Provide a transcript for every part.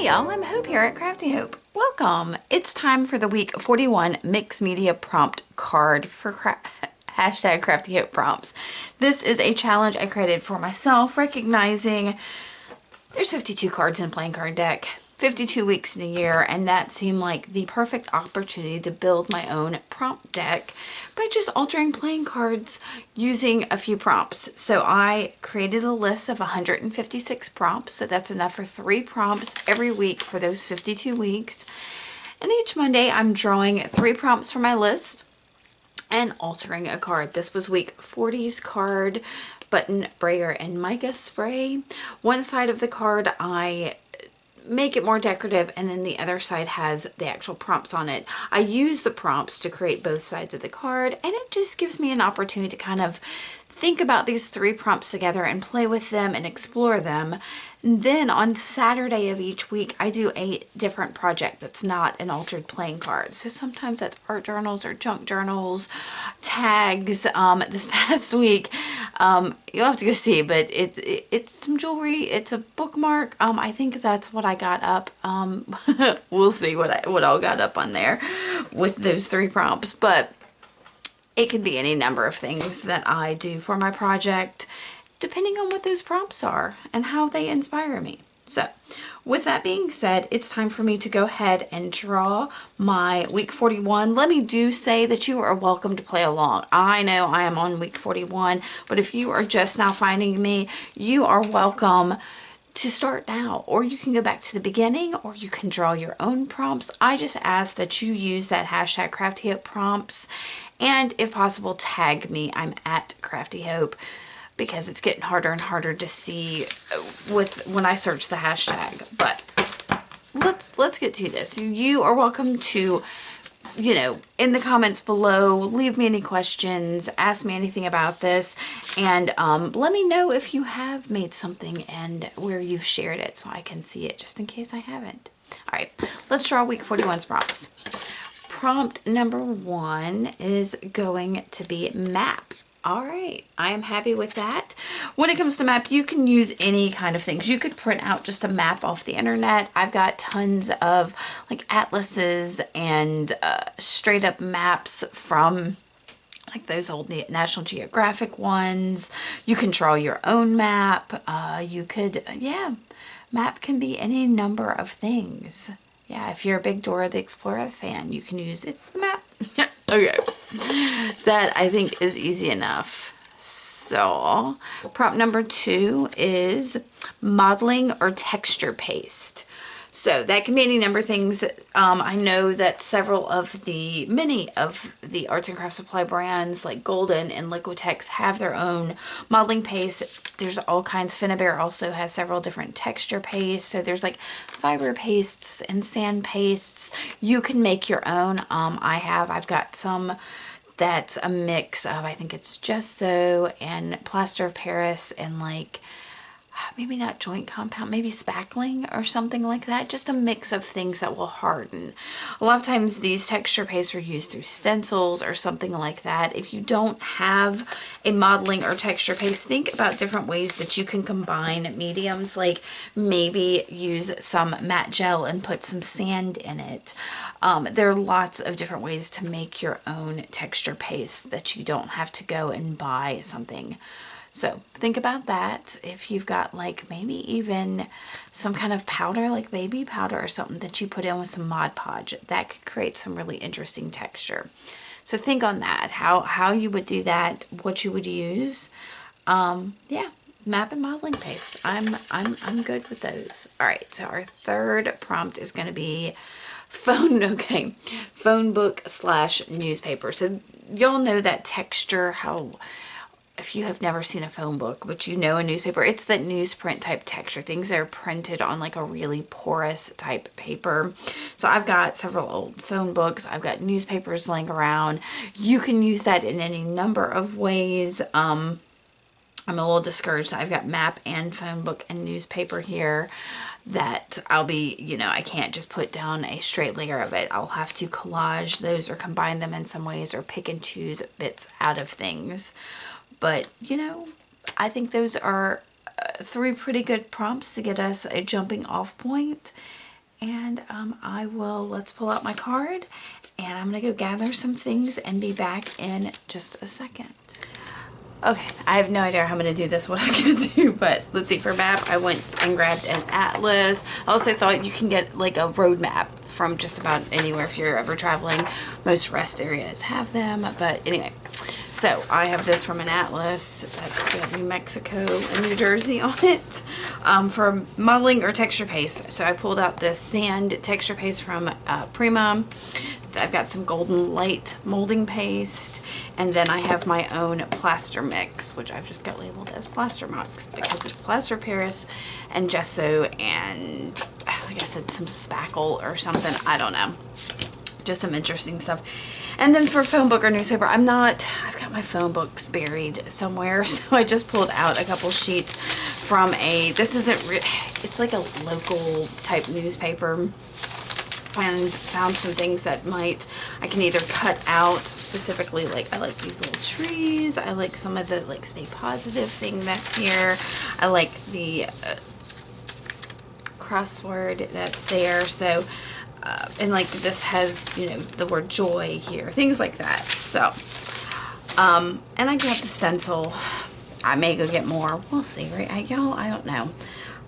y'all, I'm Hope here at Crafty Hope. Welcome! It's time for the week 41 mixed media prompt card for hashtag Crafty Hope prompts. This is a challenge I created for myself, recognizing there's 52 cards in a playing card deck, 52 weeks in a year, and that seemed like the perfect opportunity to build my own prompt deck by just altering playing cards using a few prompts. So I created a list of 156 prompts, so that's enough for 3 prompts every week for those 52 weeks. And each Monday I'm drawing 3 prompts from my list and altering a card. This was week 40's card, button, brayer, and mica spray. One side of the card I make it more decorative, and then the other side has the actual prompts on it. I use the prompts to create both sides of the card, and it just gives me an opportunity to kind of think about these 3 prompts together and play with them and explore them. And then on Saturday of each week, I do a different project that's not an altered playing card. So sometimes that's art journals or junk journals, tags. This past week, you'll have to go see, but it's some jewelry. It's a bookmark. I think that's what I got up. We'll see what all got up on there with those 3 prompts, but it can be any number of things that I do for my project, depending on what those prompts are and how they inspire me. So with that being said, it's time for me to go ahead and draw my week 41. Let me say that you are welcome to play along. I know I am on week 41, but if you are just now finding me, you are welcome to start now, or you can go back to the beginning, or you can draw your own prompts. I just ask that you use that hashtag Crafty Hope prompts, and if possible, tag me. I'm at Crafty Hope, because it's getting harder and harder to see when I search the hashtag. But let's get to this. You are welcome to, in the comments below, leave me any questions, ask me anything about this, and let me know if you have made something and where you've shared it so I can see it, just in case I haven't. All right, let's draw week 41's prompts. Prompt number 1 is going to be map. All right, I am happy with that. When it comes to map, you can use any kind of things. You could print out just a map off the internet. I've got tons of like atlases and straight up maps from like those old National Geographic ones. You can draw your own map. Map can be any number of things. Yeah, if you're a big Dora the Explorer fan, you can use it's the map. Okay, that I think is easy enough. So prompt number 2 is modeling or texture paste. So that can be any number of things. I know that many of the arts and crafts supply brands like Golden and Liquitex have their own modeling paste. There's all kinds. Phonebook also has several different texture pastes. So there's like fiber pastes and sand pastes. You can make your own. I've got some that's a mix of, I think it's gesso and plaster of Paris and like, maybe not joint compound, maybe spackling or something like that. Just a mix of things that will harden. A lot of times these texture pastes are used through stencils or something like that. If you don't have a modeling or texture paste, think about different ways that you can combine mediums, like maybe use some matte gel and put some sand in it. There are lots of different ways to make your own texture paste that you don't have to go and buy something. So think about that. If you've got like maybe even some kind of powder, like baby powder or something that you put in with some Mod Podge, that could create some really interesting texture. So think on that, how you would do that, what you would use. Yeah, map and modeling paste. I'm good with those. All right, so our third prompt is going to be Phonebook / newspaper. So y'all know that texture, if you have never seen a phone book, but you know a newspaper, it's that newsprint type texture. Things that are printed on like a really porous type paper. So I've got several old phone books. I've got newspapers laying around. You can use that in any number of ways. I'm a little discouraged. I've got map and phone book and newspaper here that I'll be, I can't just put down a straight layer of it. I'll have to collage those or combine them in some ways or pick and choose bits out of things. But, I think those are 3 pretty good prompts to get us a jumping off point and let's pull out my card, and I'm gonna go gather some things and be back in just a second. Okay, I have no idea how I'm going to do this, what I'm going to do, but let's see. For map, I went and grabbed an atlas. I also thought you can get like a road map from just about anywhere if you're ever traveling. Most rest areas have them, but anyway. So I have this from an atlas. That's got New Mexico and New Jersey on it, for modeling or texture paste. So I pulled out this sand texture paste from Prima. I've got some golden light molding paste, and then I have my own plaster mix, which I've just got labeled as plaster mix because it's plaster Paris and gesso and, like I said, some spackle or something. I don't know. Just some interesting stuff. And then for phone book or newspaper, I've got my phone books buried somewhere, so I just pulled out a couple sheets from it's like a local type newspaper, and found some things that I can either cut out specifically. Like I like these little trees. I like some of the like stay positive thing that's here. I like the crossword that's there. So, and like this has, the word joy here, things like that. So, and I got the stencil. I may go get more. We'll see, right? Y'all, I don't know.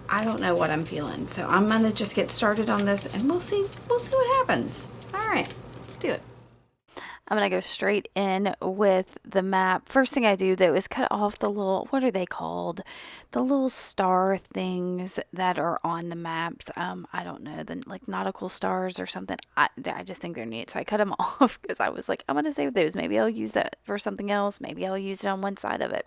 I don't know what I'm feeling. So I'm going to just get started on this, and we'll see what happens. All right, let's do it. I'm going to go straight in with the map. First thing I do, though, is cut off the little, what are they called? The little star things that are on the maps. I don't know, like nautical stars or something. I just think they're neat. So I cut them off because I was like, I'm going to save those. Maybe I'll use that for something else. Maybe I'll use it on one side of it.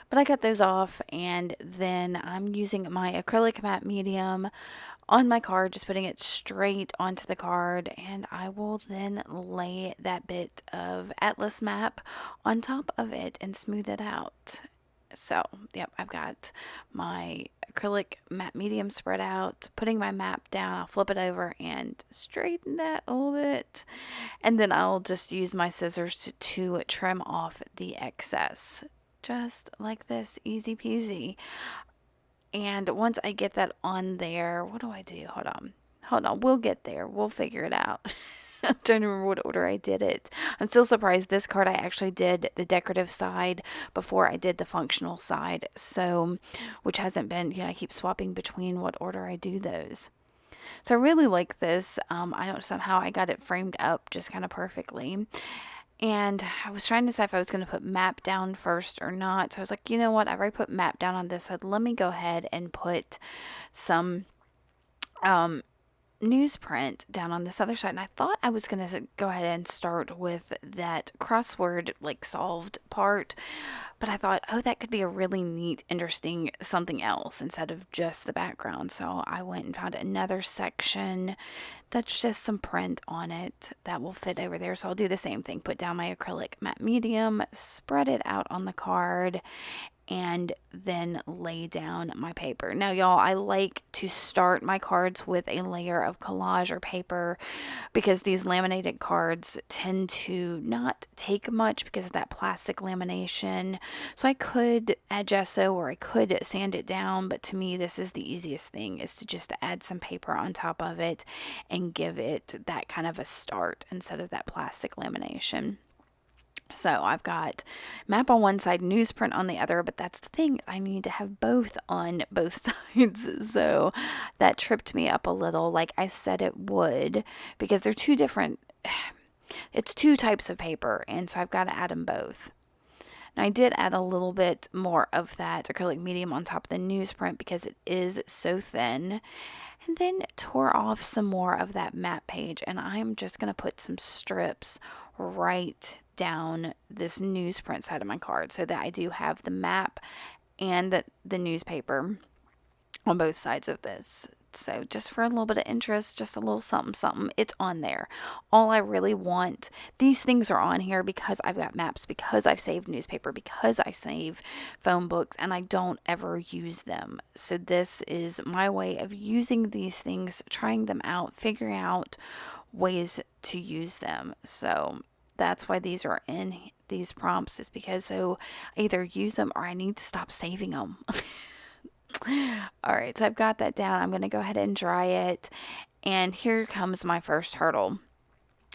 But I cut those off, and then I'm using my acrylic matte medium on my card, just putting it straight onto the card, and I will then lay that bit of atlas map on top of it and smooth it out. So, yep, I've got my acrylic matte medium spread out, putting my map down. I'll flip it over and straighten that a little bit, and then I'll just use my scissors to trim off the excess. Just like this, easy peasy. And once I get that on there, what do I do? Hold on, we'll get there. We'll figure it out. I'm trying to remember what order I did it. I'm still surprised. This card I actually did the decorative side before I did the functional side. So, which hasn't been, I keep swapping between what order I do those. So I really like this. Somehow I got it framed up just kind of perfectly. And I was trying to decide if I was going to put map down first or not. So I was like, you know what? I've already put map down on this side. Let me go ahead and put some newsprint down on this other side. And I thought I was going to go ahead and start with that crossword like solved part. But I thought, oh, that could be a really neat, interesting something else instead of just the background. So I went and found another section that's just some print on it that will fit over there. So I'll do the same thing. Put down my acrylic matte medium, spread it out on the card, and then lay down my paper. Now, y'all, I like to start my cards with a layer of collage or paper because these laminated cards tend to not take much because of that plastic lamination. So I could add gesso or I could sand it down, but to me, this is the easiest thing, is to just add some paper on top of it and give it that kind of a start instead of that plastic lamination. So I've got map on one side, newsprint on the other, but that's the thing, I need to have both on both sides. So that tripped me up a little, like I said it would, because they're it's two types of paper, and so I've got to add them both. Now I did add a little bit more of that acrylic medium on top of the newsprint because it is so thin, and then tore off some more of that map page, and I'm just going to put some strips right down this newsprint side of my card so that I do have the map and the newspaper on both sides of this. So just for a little bit of interest, just a little something, something, it's on there. All I really want, these things are on here because I've got maps, because I've saved newspaper, because I save phone books, and I don't ever use them. So this is my way of using these things, trying them out, figuring out ways to use them. So that's why these are in these prompts, is because so I either use them or I need to stop saving them. All right, so I've got that down. I'm going to go ahead and dry it. And here comes my first hurdle.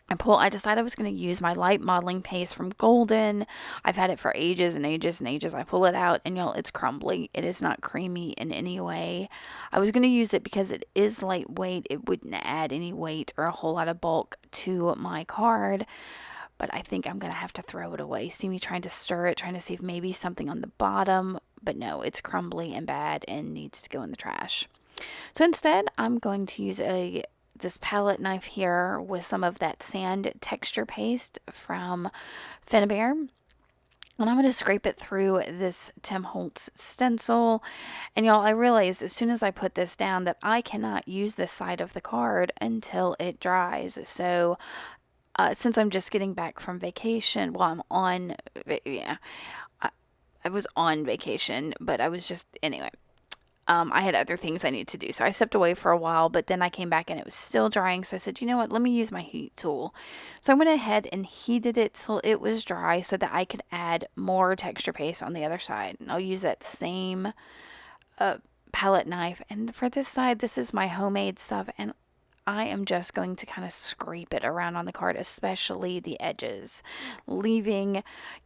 I decided I was going to use my light modeling paste from Golden. I've had it for ages and ages and ages. I pull it out and y'all, it's crumbly. It is not creamy in any way. I was going to use it because it is lightweight. It wouldn't add any weight or a whole lot of bulk to my card. But I think I'm going to have to throw it away. See me trying to stir it, trying to see if maybe something on the bottom. But no, it's crumbly and bad and needs to go in the trash. So instead, I'm going to use this palette knife here with some of that sand texture paste from Phonebook. And I'm going to scrape it through this Tim Holtz stencil. And y'all, I realized as soon as I put this down that I cannot use this side of the card until it dries. So since I'm just getting back from vacation, well, I was on vacation, but I was just, anyway. I had other things I needed to do. So I stepped away for a while, but then I came back and it was still drying. So I said, you know what, let me use my heat tool. So I went ahead and heated it till it was dry so that I could add more texture paste on the other side. And I'll use that same palette knife. And for this side, this is my homemade stuff. And I am just going to kind of scrape it around on the card, especially the edges, leaving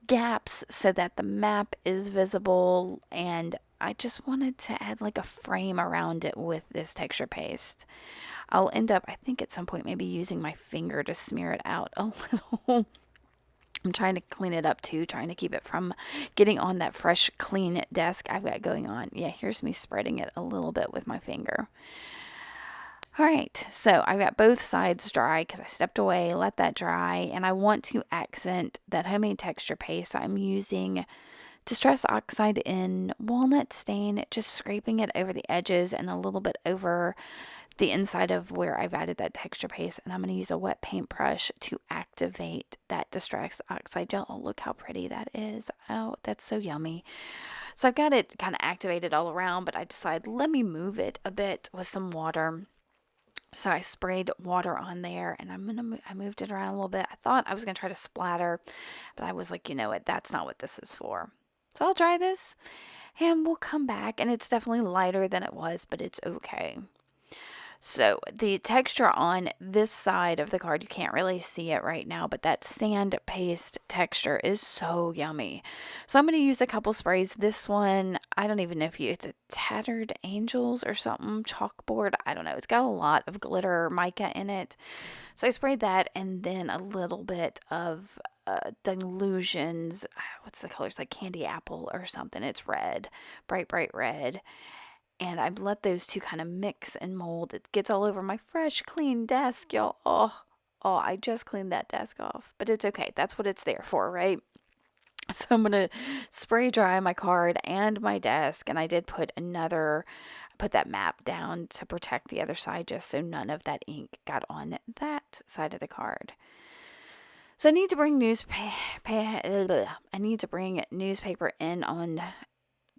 gaps so that the map is visible. And I just wanted to add like a frame around it with this texture paste. I'll end up, I think at some point, maybe using my finger to smear it out a little. I'm trying to clean it up too, trying to keep it from getting on that fresh, clean desk I've got going on. Yeah, here's me spreading it a little bit with my finger. All right, so I've got both sides dry because I stepped away, let that dry, and I want to accent that homemade texture paste. So I'm using Distress Oxide in Walnut Stain, just scraping it over the edges and a little bit over the inside of where I've added that texture paste. And I'm going to use a wet paintbrush to activate that Distress Oxide gel. Oh, look how pretty that is. Oh, that's so yummy. So I've got it kind of activated all around, but I decided let me move it a bit with some water. So I sprayed water on there and I moved it around a little bit. I thought I was going to try to splatter, but I was like, you know what, that's not what this is for. So I'll try this and we'll come back, and it's definitely lighter than it was, but it's okay. So the texture on this side of the card, you can't really see it right now, but that sand paste texture is so yummy. So I'm going to use a couple sprays. This one, I don't even know if it's a Tattered Angels or something, chalkboard. I don't know. It's got a lot of glitter mica in it. So I sprayed that, and then a little bit of Delusions. What's the color? It's like candy apple or something. It's red, bright, bright red. And I've let those two kind of mix and mold. It gets all over my fresh, clean desk, y'all. Oh, I just cleaned that desk off. But it's okay. That's what it's there for, right? So I'm going to spray dry my card and my desk. And I did put that map down to protect the other side just so none of that ink got on that side of the card. So I need to bring newspaper in on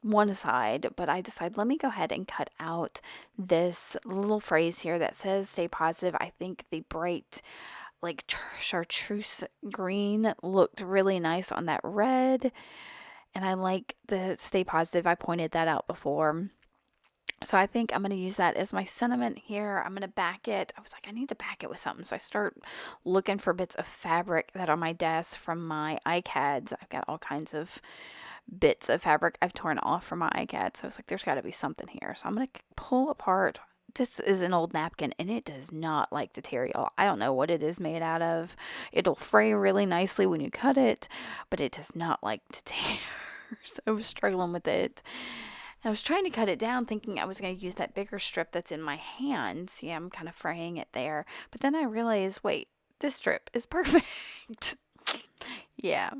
one side, but I decided let me go ahead and cut out this little phrase here that says stay positive. I think the bright like chartreuse green looked really nice on that red, and I like the stay positive. I pointed that out before. So I think I'm going to use that as my sentiment here. I'm going to back it. I was like, I need to back it with something. So I start looking for bits of fabric that are on my desk from my iCads. I've got all kinds of bits of fabric I've torn off from my iCad. So I was like, there's got to be something here. So I'm going to pull apart. This is an old napkin and it does not like to tear, y'all. I don't know what it is made out of. It'll fray really nicely when you cut it, but it does not like to tear. So I was struggling with it. And I was trying to cut it down thinking I was going to use that bigger strip that's in my hand. See, I'm kind of fraying it there. But then I realized, wait, this strip is perfect. Yeah.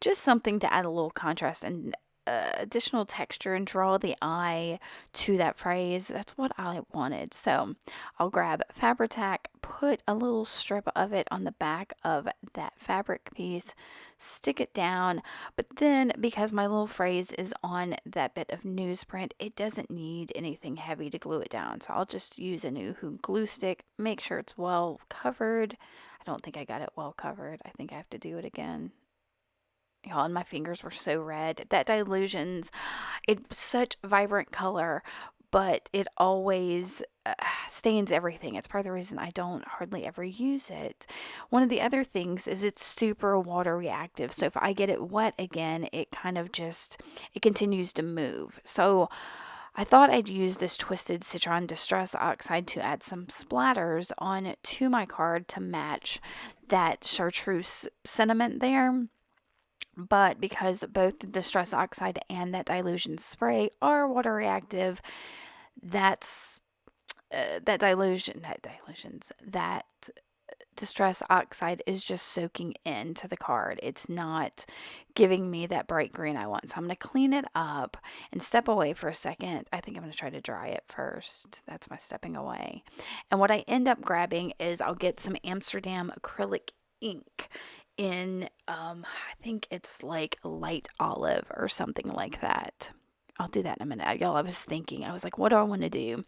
Just something to add a little contrast and additional texture and draw the eye to that phrase. That's what I wanted. So I'll grab Fabri-Tac, put a little strip of it on the back of that fabric piece, stick it down. But then because my little phrase is on that bit of newsprint, it doesn't need anything heavy to glue it down. So I'll just use a new glue stick, make sure it's well covered. I don't think I got it well covered. I think I have to do it again. Y'all, and my fingers were so red. That Delusions, it's such vibrant color, but it always stains everything. It's part of the reason I don't hardly ever use it. One of the other things is it's super water reactive. So if I get it wet again, it kind of just, it continues to move. So I thought I'd use this Twisted Citron Distress Oxide to add some splatters on to my card to match that chartreuse sentiment there. But because both the Distress Oxide and that dilution spray are water reactive, that's that Distress Oxide is just soaking into the card. It's not giving me that bright green I want. So I'm going to clean it up and step away for a second. I think I'm going to try to dry it first. That's my stepping away. And what I end up grabbing is I'll get some Amsterdam acrylic ink in, I think it's like light olive or something like that. I'll do that in a minute. Y'all, I was like, what do I want to do?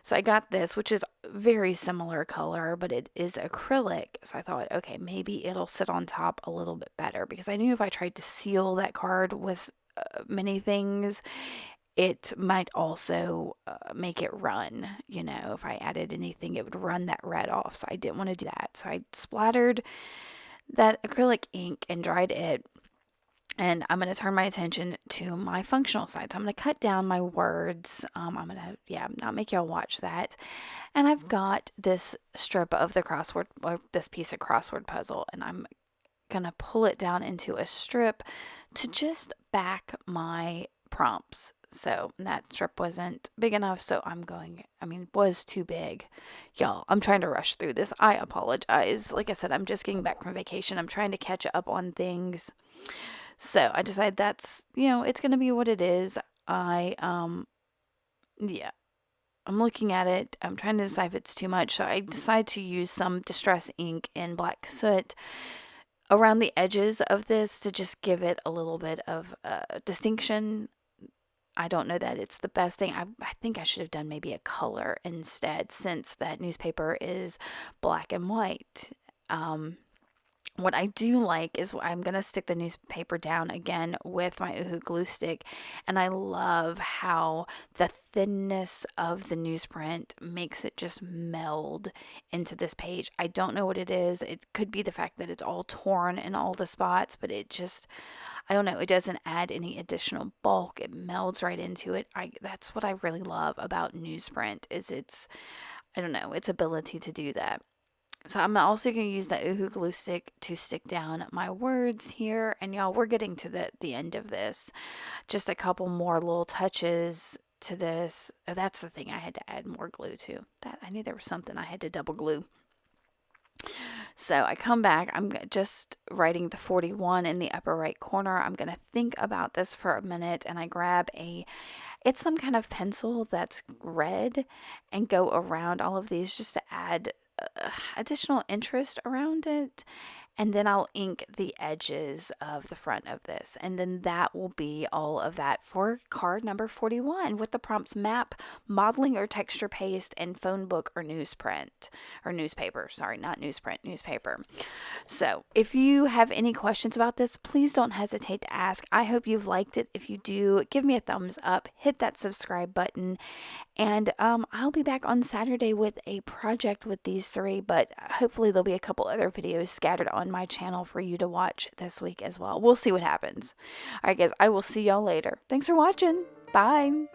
So I got this, which is very similar color, but it is acrylic. So I thought, okay, maybe it'll sit on top a little bit better, because I knew if I tried to seal that card with many things, it might also make it run. You know, if I added anything, it would run that red off. So I didn't want to do that. So I splattered that acrylic ink and dried it. And I'm going to turn my attention to my functional side. So I'm going to cut down my words. I'm going to, not make y'all watch that. And I've got this strip of the crossword, or this piece of crossword puzzle, and I'm going to pull it down into a strip to just back my prompts. So that strip wasn't big enough, so was too big. Y'all, I'm trying to rush through this. I apologize. Like I said, I'm just getting back from vacation. I'm trying to catch up on things. So I decided that's, it's going to be what it is. I'm looking at it. I'm trying to decide if it's too much. So I decided to use some Distress ink in black soot around the edges of this to just give it a little bit of distinction. I don't know that it's the best thing. I think I should have done maybe a color instead, since that newspaper is black and white. What I do like is I'm going to stick the newspaper down again with my Uhu glue stick, and I love how the thinness of the newsprint makes it just meld into this page. I don't know what it is. It could be the fact that it's all torn in all the spots, but it just, I don't know, it doesn't add any additional bulk. It melds right into it. That's what I really love about newsprint, is its ability to do that. So I'm also going to use that Uhu glue stick to stick down my words here. And y'all, we're getting to the end of this. Just a couple more little touches to this. Oh, that's the thing I had to add more glue to. That I knew there was something I had to double glue. So I come back. I'm just writing the 41 in the upper right corner. I'm going to think about this for a minute, and I grab it's some kind of pencil that's red, and go around all of these just to add additional interest around it. And then I'll ink the edges of the front of this. And then that will be all of that for card number 41, with the prompts map, modeling or texture paste, and Phonebook or newsprint. Or newspaper. Sorry, not newsprint, newspaper. So if you have any questions about this, please don't hesitate to ask. I hope you've liked it. If you do, give me a thumbs up, hit that subscribe button, and I'll be back on Saturday with a project with these three, but hopefully there'll be a couple other videos scattered on my channel for you to watch this week as well. We'll see what happens. All right, guys, I will see y'all later. Thanks for watching. Bye.